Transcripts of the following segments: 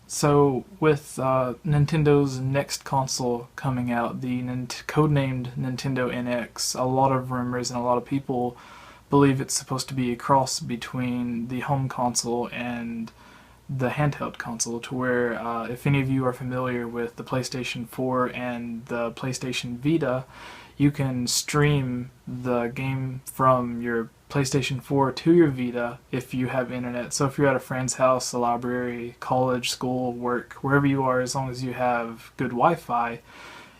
So with Nintendo's next console coming out, the codenamed Nintendo NX, a lot of rumors and a lot of people believe it's supposed to be a cross between the home console and the handheld console, to where if any of you are familiar with the PlayStation 4 and the PlayStation Vita, you can stream the game from your PlayStation 4 to your Vita if you have internet. So if you're at a friend's house, a library, college, school, work, wherever you are, as long as you have good Wi-Fi,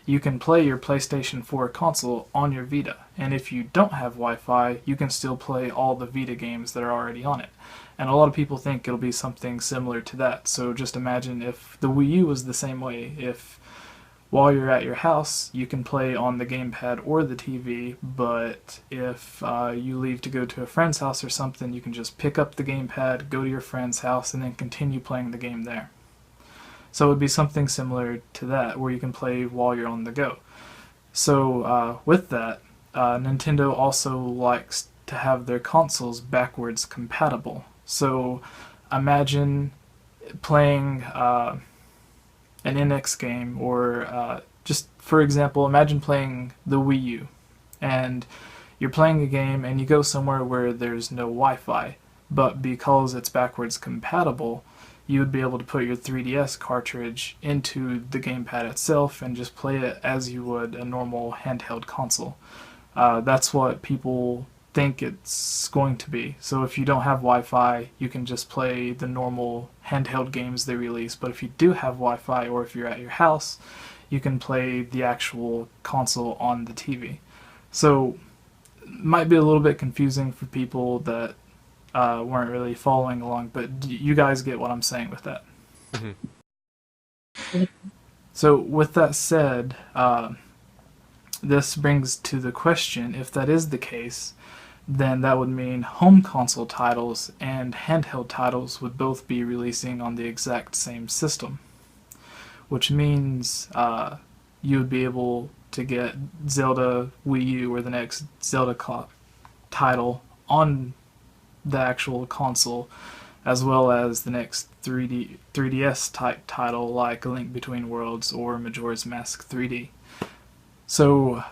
you can play your PlayStation 4 console on your Vita. And if you don't have Wi-Fi, you can still play all the Vita games that are already on it. And a lot of people think it'll be something similar to that. So just imagine if the Wii U was the same way. If while you're at your house, you can play on the gamepad or the TV, but if you leave to go to a friend's house or something, you can just pick up the gamepad, go to your friend's house, and then continue playing the game there. So it would be something similar to that, where you can play while you're on the go. So with that, Nintendo also likes to have their consoles backwards compatible. So imagine playing an NX game, or just for example, imagine playing the Wii U, and you're playing a game and you go somewhere where there's no Wi-Fi, but because it's backwards compatible, you would be able to put your 3DS cartridge into the gamepad itself and just play it as you would a normal handheld console. That's what people think it's going to be. So if you don't have Wi-Fi, you can just play the normal handheld games they release. But if you do have Wi-Fi, or if you're at your house, you can play the actual console on the TV. So it might be a little bit confusing for people that weren't really following along, but you guys get what I'm saying with that. Mhm. So with that said, this brings to the question, if that is the case, then that would mean home console titles and handheld titles would both be releasing on the exact same system, which means you would be able to get Zelda Wii U or the next Zelda title on the actual console, as well as the next 3DS type title like A Link Between Worlds or Majora's Mask 3D. So,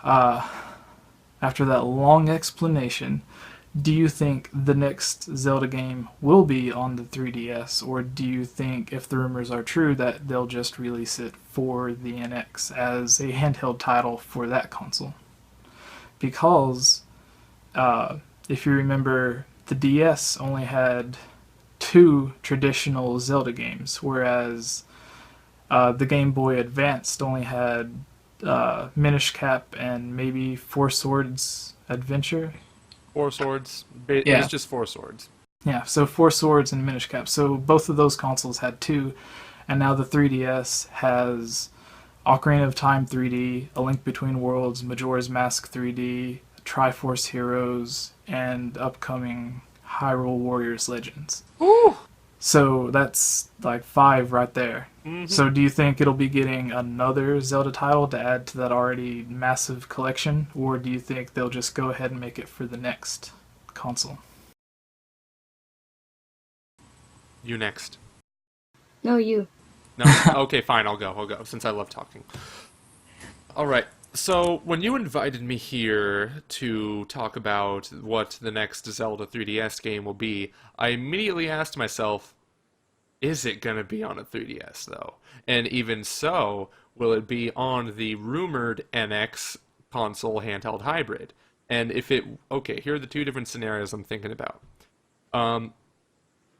after that long explanation, do you think the next Zelda game will be on the 3DS, or do you think, if the rumors are true, that they'll just release it for the NX as a handheld title for that console? Because, if you remember, the DS only had two traditional Zelda games, whereas the Game Boy Advanced only had Minish Cap and maybe Four Swords Adventure. Four swords. It's Yeah, just four swords. yeah. So Four Swords and Minish Cap. So both of those consoles had two, and now the 3DS has Ocarina of Time 3D, A Link Between Worlds, Majora's Mask 3D, Triforce Heroes, and upcoming Hyrule Warriors Legends. Ooh. So that's like five right there. Hmm. So do you think it'll be getting another Zelda title to add to that already massive collection, or do you think they'll just go ahead and make it for the next console? You next. No, you. No. Okay, fine. I'll go. I'll go since I love talking. All right. So when you invited me here to talk about what the next Zelda 3DS game will be, I immediately asked myself, is it going to be on a 3DS, though? And even so, will it be on the rumored NX console handheld hybrid? And if it... Okay, here are the two different scenarios I'm thinking about. Um,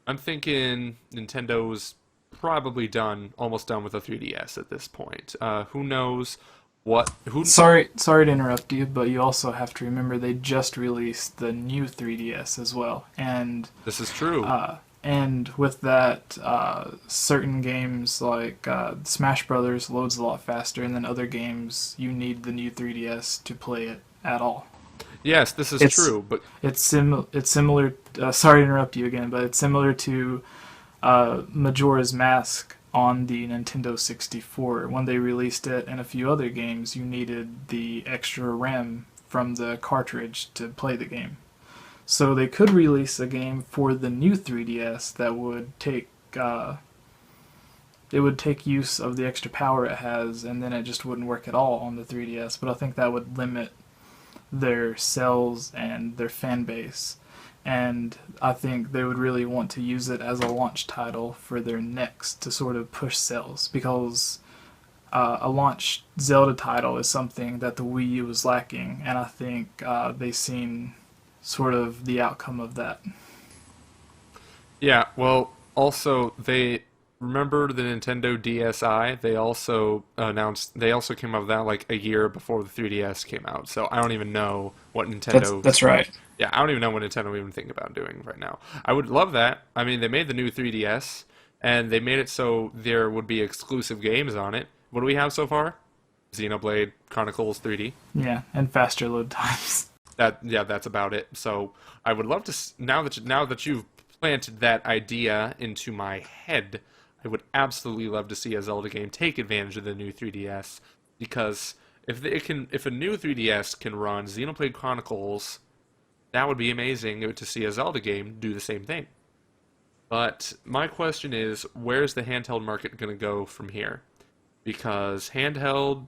I'm thinking Nintendo's probably almost done with the 3DS at this point. Who knows what... Who... Sorry to interrupt you, but you also have to remember they just released the new 3DS as well, This is true. and with that, certain games like Smash Brothers loads a lot faster, and then other games you need the new 3DS to play it at all. Yes, this is It's true, but it's similar. Sorry to interrupt you again, but it's similar to Majora's Mask on the Nintendo 64. When they released it and a few other games, you needed the extra RAM from the cartridge to play the game. So they could release a game for the new 3DS that would take it would take use of the extra power it has, and then it just wouldn't work at all on the 3DS. But I think that would limit their sales and their fan base. And I think they would really want to use it as a launch title for their next to sort of push sales, because a launch Zelda title is something that the Wii U was lacking, and I think they've seen sort of the outcome of that. Yeah, well, also they remember the Nintendo DSi. They also came out with that like a year before the 3DS came out. So I don't even know what Nintendo. That's right. Yeah, I don't even know what Nintendo even think about doing right now. I would love that. I mean, they made the new 3DS and they made it so there would be exclusive games on it. What do we have so far? Xenoblade Chronicles 3D. Yeah, and faster load times. That's about it. So I would love to now that you've planted that idea into my head, I would absolutely love to see a Zelda game take advantage of the new 3DS, because if a new 3DS can run Xenoblade Chronicles, that would be amazing to see a Zelda game do the same thing. But my question is, where's the handheld market going to go from here? Because handheld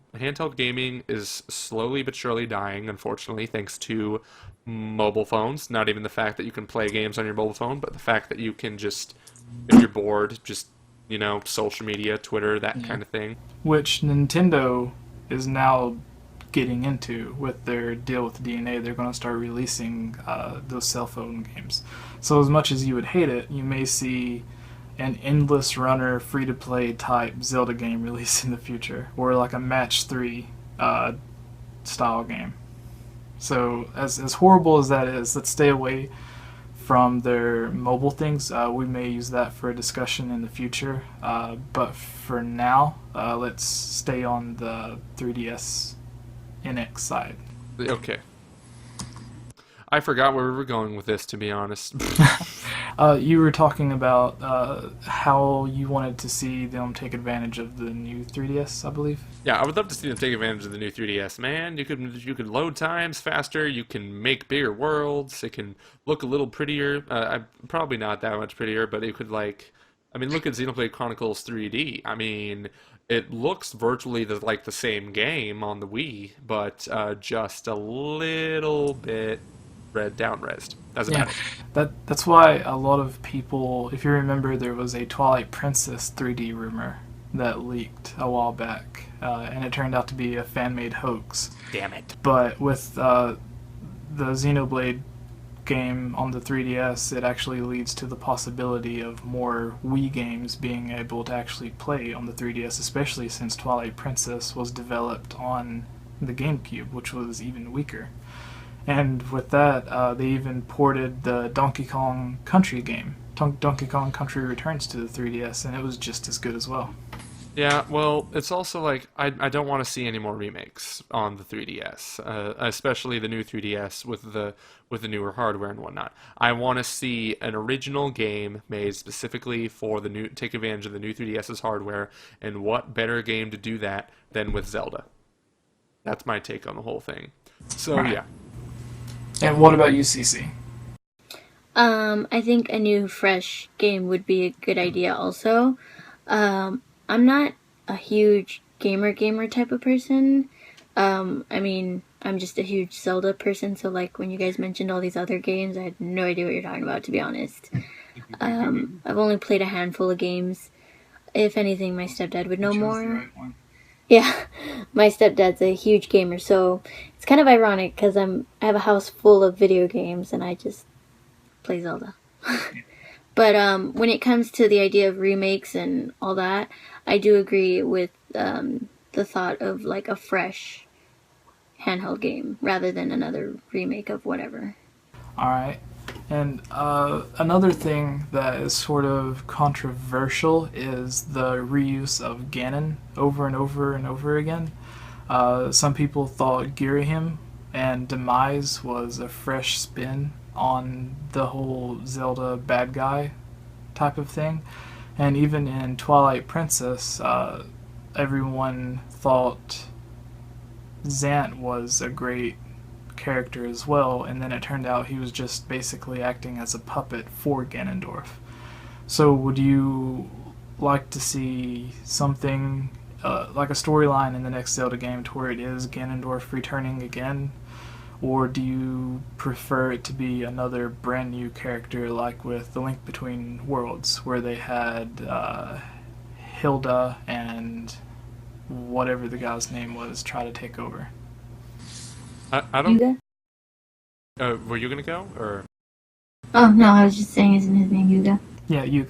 gaming is slowly but surely dying, unfortunately, thanks to mobile phones. Not even the fact that you can play games on your mobile phone, but the fact that you can just, if you're bored, just, social media, Twitter, that kind of thing. Which Nintendo is now getting into with their deal with DNA. They're going to start releasing those cell phone games. So as much as you would hate it, you may see an endless runner, free-to-play type Zelda game released in the future, or like a match 3 style game. So as horrible as that is, let's stay away from their mobile things. We may use that for a discussion in the future, but for now, let's stay on the 3DS NX side. Okay. I forgot where we were going with this, to be honest. You were talking about how you wanted to see them take advantage of the new 3DS, I believe. Yeah, I would love to see them take advantage of the new 3DS, man. You could load times faster. You can make bigger worlds. It can look a little prettier. Probably not that much prettier, but it could look at Xenoblade Chronicles 3D. I mean, it looks virtually like the same game on the Wii, but just a little bit down-resed. That's about it. That's why a lot of people, if you remember, there was a Twilight Princess 3D rumor that leaked a while back, and it turned out to be a fan-made hoax. Damn it. But with the Xenoblade game on the 3DS, it actually leads to the possibility of more Wii games being able to actually play on the 3DS, especially since Twilight Princess was developed on the GameCube, which was even weaker. And with that, they even ported the Donkey Kong Country game, Donkey Kong Country Returns, to the 3DS, and it was just as good as well. Yeah, well, it's also like I don't want to see any more remakes on the 3DS, especially the new 3DS with the newer hardware and whatnot. I want to see an original game made specifically for take advantage of the new 3DS's hardware, and what better game to do that than with Zelda? That's my take on the whole thing. So Right. yeah. And what about you, CC? I think a new, fresh game would be a good idea also. I'm not a huge gamer type of person. I'm just a huge Zelda person, so like when you guys mentioned all these other games, I had no idea what you're talking about, to be honest. I've only played a handful of games. If anything, my stepdad would know more. Yeah, my stepdad's a huge gamer, so it's kind of ironic because I have a house full of video games and I just play Zelda. But when it comes to the idea of remakes and all that, I do agree with the thought of like a fresh handheld game rather than another remake of whatever. Alright. And another thing that is sort of controversial is the reuse of Ganon over and over and over again. Some people thought Girahim and Demise was a fresh spin on the whole Zelda bad guy type of thing. And even in Twilight Princess, everyone thought Zant was a great character as well, and then it turned out he was just basically acting as a puppet for Ganondorf. So would you like to see something like a storyline in the next Zelda game to where it is Ganondorf returning again? Or do you prefer it to be another brand new character like with The Link Between Worlds, where they had Hilda and whatever the guy's name was try to take over? I don't. Yuga? Were you gonna go or? Oh, no, I was just saying, isn't his name Yuga? Yeah, you.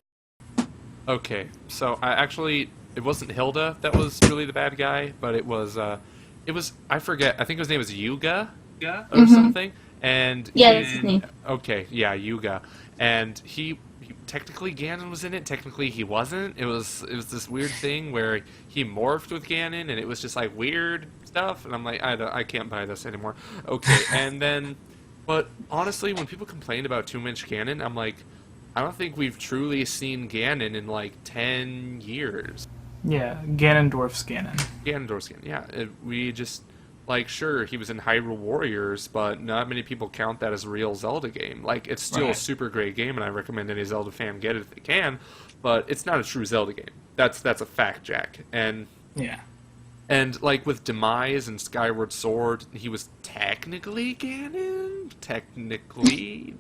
Okay, so I actually it wasn't Hilda that was really the bad guy, but it was I forget. I think his name was Yuga, or something. And Yeah, that's his name. okay, yeah, Yuga, and he technically Ganon was in it. Technically, he wasn't. It was this weird thing where he morphed with Ganon, and it was just like weird stuff. And I'm like, I can't buy this anymore. Okay, and then, but honestly, when people complained about too much Ganon, I'm like, I don't think we've truly seen Ganon in like 10 years. Yeah, Ganondorf's Ganon. Ganondorf's Ganon, yeah. We just, like, sure, he was in Hyrule Warriors, but not many people count that as a real Zelda game. Like, it's still a Right. super great game, and I recommend any Zelda fan get it if they can, but it's not a true Zelda game. That's a fact, Jack. Yeah. And like with Demise and Skyward Sword, he was technically Ganon. Technically,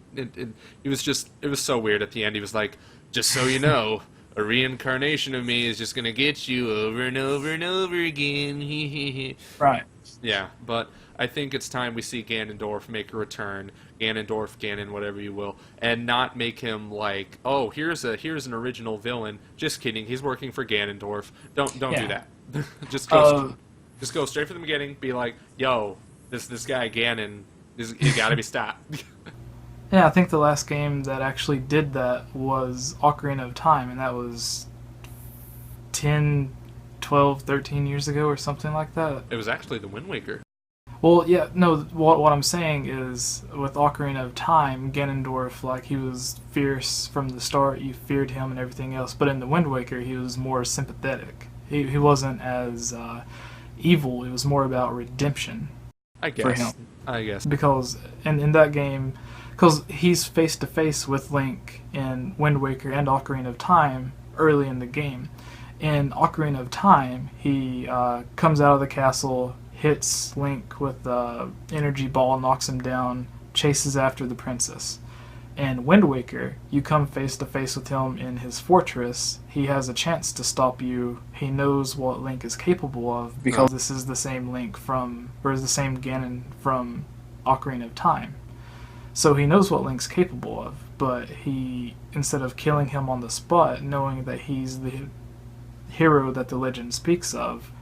he was just. It was so weird at the end. He was like, "Just so you know, a reincarnation of me is just gonna get you over and over and over again." Right. Yeah, but I think it's time we see Ganondorf make a return. Ganondorf, Ganon, whatever you will, and not make him like, oh, here's an original villain. Just kidding, he's working for Ganondorf. Don't Yeah. do that. just Uh, go straight from the beginning. Be like, yo, this guy Ganon, he gotta be stopped. Yeah, I think the last game that actually did that was Ocarina of Time, and that was 10, 12, 13 years ago or something like that. It was actually the Wind Waker. Well, yeah, no, what I'm saying is with Ocarina of Time, Ganondorf, like, he was fierce from the start, you feared him and everything else, but in the Wind Waker, he was more sympathetic. He wasn't as evil, it was more about redemption I guess. for him. I guess. Because in that game, because he's face to face with Link in Wind Waker and Ocarina of Time early in the game. In Ocarina of Time, he comes out of the castle, hits Link with the energy ball, knocks him down, chases after the princess. In Wind Waker, you come face to face with him in his fortress. He has a chance to stop you. He knows what Link is capable of because this is the same Link from, or is the same Ganon from Ocarina of Time. So he knows what Link's capable of, but he, instead of killing him on the spot, knowing that he's the hero that the legend speaks of,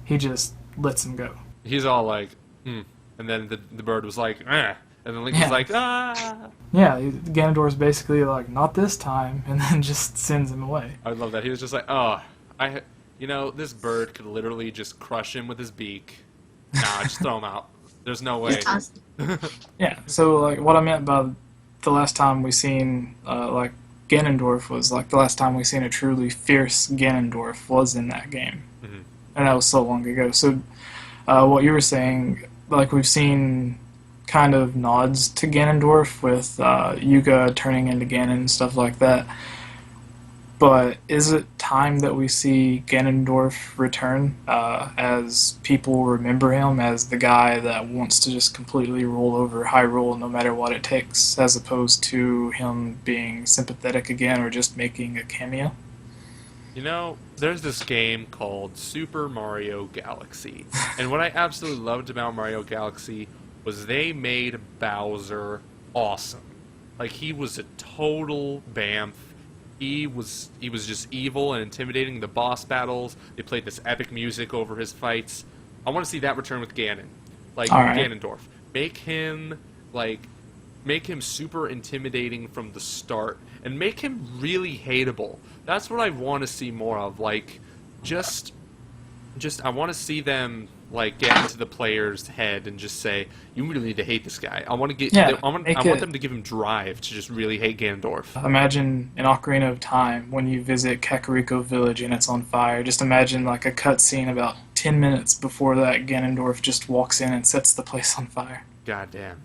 he just lets him go. He's all like, and then the bird was like, ah. And then Link was like, ah. Yeah, Ganondorf's basically like, not this time, and then just sends him away. I love that. He was just like, oh, this bird could literally just crush him with his beak. Nah, just throw him out. There's no way. Yeah, so like what I meant by the last time we seen like Ganondorf was like the last time we seen a truly fierce Ganondorf was in that game, and that was so long ago. So what you were saying, like we've seen kind of nods to Ganondorf with Yuga turning into Ganon and stuff like that. But is it time that we see Ganondorf return as people remember him as the guy that wants to just completely rule over Hyrule no matter what it takes, as opposed to him being sympathetic again or just making a cameo? You know, there's this game called Super Mario Galaxy. And what I absolutely loved about Mario Galaxy was they made Bowser awesome. Like, he was a total bamf. He was just evil and intimidating. The boss battles, they played this epic music over his fights. I want to see that return with Ganon. Like, All right. Ganondorf. Make him super intimidating from the start. And make him really hateable. That's what I want to see more of. Like, just I want to see them like get into the player's head and just say, you really need to hate this guy. I want them to give him drive to just really hate Ganondorf. Imagine in Ocarina of Time when you visit Kakariko Village and it's on fire. Just imagine like a cutscene about 10 minutes before that Ganondorf just walks in and sets the place on fire. God damn.